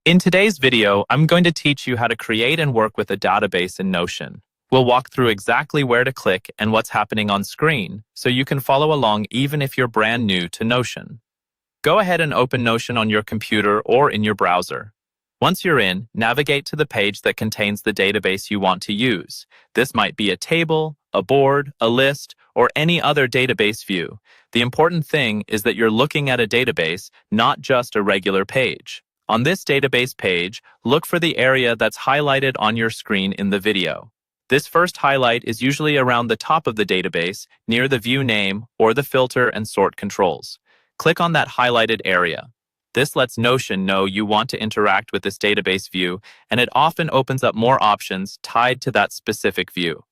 In today's video, I'm going to teach you how to create and work with a database in Notion. We'll walk through exactly where to click and what's happening on screen, so you can follow along even if you're brand new to Notion. Go ahead and open Notion on your computer or in your browser. Once you're in, navigate to the page that contains the database you want to use. This might be a table, a board, a list, or any other database view. The important thing is that you're looking at a database, not just a regular page. On this database page, look for the area that's highlighted on your screen in the video. This first highlight is usually around the top of the database, near the view name or the filter and sort controls. Click on that highlighted area. This lets Notion know you want to interact with this database view, and it often opens up more options tied to that specific view.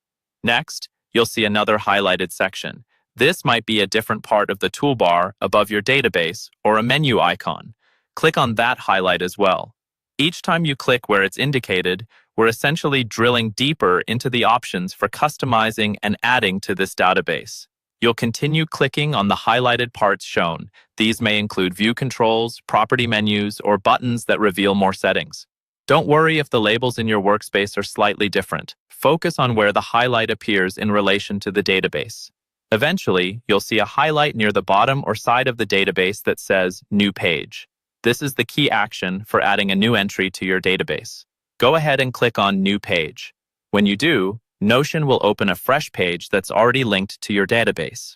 Next, you'll see another highlighted section. This might be a different part of the toolbar above your database or a menu icon. Click on that highlight as well. Each time you click where it's indicated, we're essentially drilling deeper into the options for customizing and adding to this database. You'll continue clicking on the highlighted parts shown. These may include view controls, property menus, or buttons that reveal more settings. Don't worry if the labels in your workspace are slightly different. Focus on where the highlight appears in relation to the database. Eventually, you'll see a highlight near the bottom or side of the database that says New Page. This is the key action for adding a new entry to your database. Go ahead and click on New Page. When you do, Notion will open a fresh page that's already linked to your database.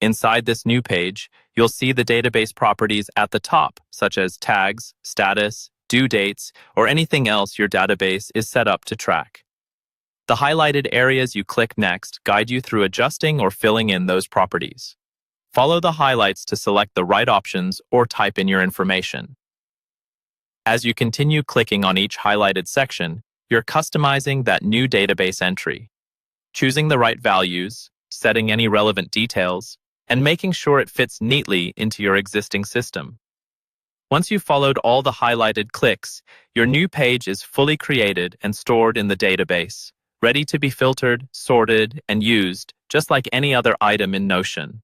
Inside this new page, you'll see the database properties at the top, such as tags, status, due dates, or anything else your database is set up to track. The highlighted areas you click next guide you through adjusting or filling in those properties. Follow the highlights to select the right options or type in your information. As you continue clicking on each highlighted section, you're customizing that new database entry, choosing the right values, setting any relevant details, and making sure it fits neatly into your existing system. Once you've followed all the highlighted clicks, your new page is fully created and stored in the database, ready to be filtered, sorted, and used, just like any other item in Notion.